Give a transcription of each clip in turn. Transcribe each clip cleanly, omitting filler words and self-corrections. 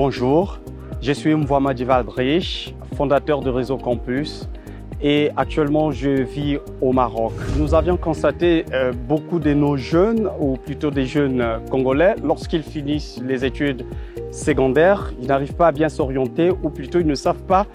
Bonjour, je suis Mvouama Djivaldrich, fondateur de Réseau Campus et actuellement je vis au Maroc. Nous avions constaté beaucoup de nos jeunes, ou plutôt des jeunes congolais, lorsqu'ils finissent les études secondaires, ils n'arrivent pas à bien s'orienter ou plutôt ils ne savent pas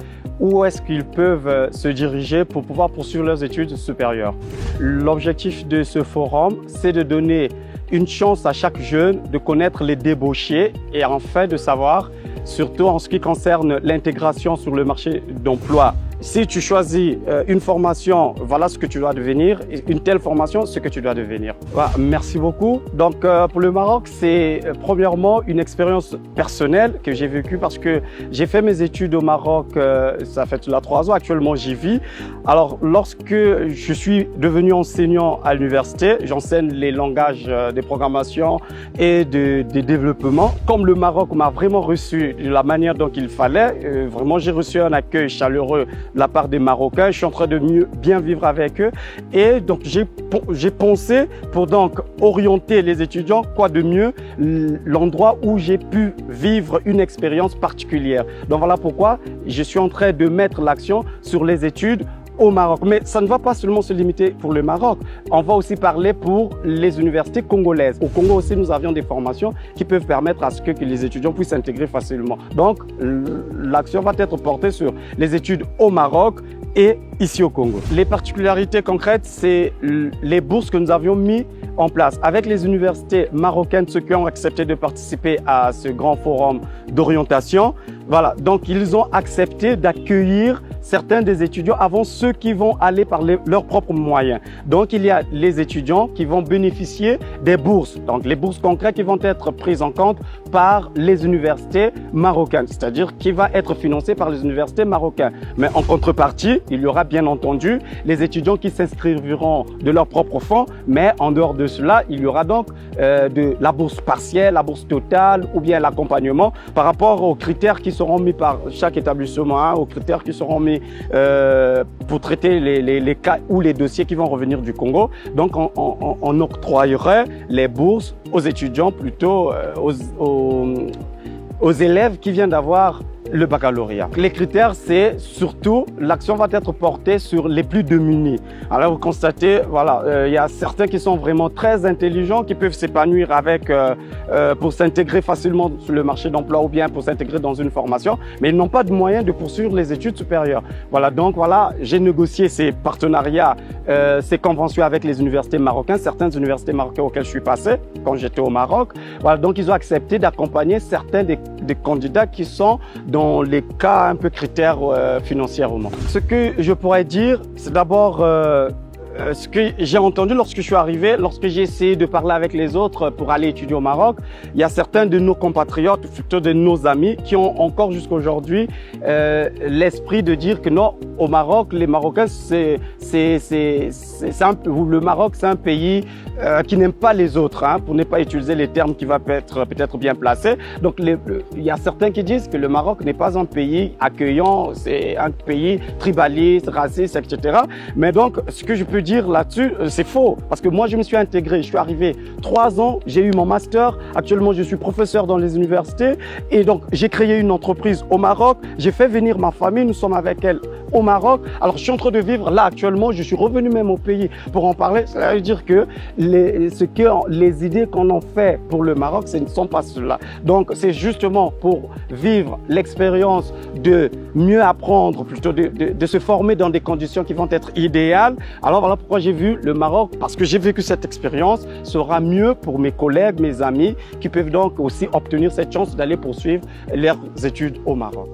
où est-ce qu'ils peuvent se diriger pour pouvoir poursuivre leurs études supérieures. L'objectif de ce forum, c'est de donner une chance à chaque jeune de connaître les débauchés et enfin de savoir, surtout en ce qui concerne l'intégration sur le marché d'emploi. Si tu choisis une formation, voilà ce que tu dois devenir, une telle formation, ce que tu dois devenir. Voilà, merci beaucoup. Donc pour le Maroc, c'est premièrement une expérience personnelle que j'ai vécue parce que j'ai fait mes études au Maroc, ça fait là 3 ans, actuellement j'y vis. Alors lorsque je suis devenu enseignant à l'université, j'enseigne les langages de programmation et de développement. Comme le Maroc m'a vraiment reçu de la manière dont il fallait, vraiment j'ai reçu un accueil chaleureux de la part des Marocains, je suis en train de bien vivre avec eux et donc j'ai pensé pour donc orienter les étudiants, quoi de mieux, l'endroit où j'ai pu vivre une expérience particulière. Donc voilà pourquoi je suis en train de mettre l'accent sur les études au Maroc. Mais ça ne va pas seulement se limiter pour le Maroc. On va aussi parler pour les universités congolaises. Au Congo aussi, nous avions des formations qui peuvent permettre à ce que les étudiants puissent s'intégrer facilement. Donc, l'action va être portée sur les études au Maroc et ici au Congo. Les particularités concrètes, c'est les bourses que nous avions mis en place avec les universités marocaines, ceux qui ont accepté de participer à ce grand forum d'orientation. Voilà, donc ils ont accepté d'accueillir certains des étudiants avant ceux qui vont aller par leurs propres moyens. Donc il y a les étudiants qui vont bénéficier des bourses, donc les bourses concrètes qui vont être prises en compte par les universités marocaines, c'est-à-dire qui va être financé par les universités marocaines. Mais en contrepartie, il y aura bien entendu les étudiants qui s'inscriront de leurs propres fonds, mais en dehors de cela, il y aura donc de la bourse partielle, la bourse totale ou bien l'accompagnement par rapport aux critères qui seront mis par chaque établissement, hein, aux critères qui seront mis pour traiter les cas ou les dossiers qui vont revenir du Congo. Donc on octroyerait les bourses aux étudiants, plutôt aux élèves qui viennent d'avoir le baccalauréat. Les critères, c'est surtout, l'action va être portée sur les plus démunis. Alors vous constatez, voilà, il y a certains qui sont vraiment très intelligents, qui peuvent s'épanouir avec, pour s'intégrer facilement sur le marché d'emploi ou bien pour s'intégrer dans une formation, mais ils n'ont pas de moyens de poursuivre les études supérieures. Voilà, donc voilà, j'ai négocié ces partenariats, ces conventions avec les universités marocaines, certaines universités marocaines auxquelles je suis passé quand j'étais au Maroc. Voilà, donc ils ont accepté d'accompagner certains des candidats qui sont dans les cas un peu critères financièrement. Ce que je pourrais dire, c'est d'abord ce que j'ai entendu lorsque je suis arrivé, lorsque j'ai essayé de parler avec les autres pour aller étudier au Maroc. Il y a certains de nos compatriotes, plutôt de nos amis, qui ont encore jusqu'à aujourd'hui l'esprit de dire que non, au Maroc, les Marocains, le Maroc, c'est un pays qui n'aime pas les autres, hein, pour ne pas utiliser les termes qui vont être peut-être bien placés. Donc, il y a certains qui disent que le Maroc n'est pas un pays accueillant, c'est un pays tribaliste, raciste, etc. Mais donc, ce que je peux dire là-dessus, c'est faux. Parce que moi, je me suis intégré, je suis arrivé 3 ans, j'ai eu mon master. Actuellement, je suis professeur dans les universités. Et donc, j'ai créé une entreprise au Maroc. J'ai fait venir ma famille, nous sommes avec elle au Maroc. Alors, je suis en train de vivre là actuellement. Je suis revenu même au pays pour en parler. Ça veut dire que les idées qu'on en fait pour le Maroc, ce ne sont pas cela. Donc, c'est justement pour vivre l'expérience de mieux apprendre, plutôt de se former dans des conditions qui vont être idéales. Alors, voilà pourquoi j'ai vu le Maroc, parce que j'ai vécu cette expérience, sera mieux pour mes collègues, mes amis, qui peuvent donc aussi obtenir cette chance d'aller poursuivre leurs études au Maroc.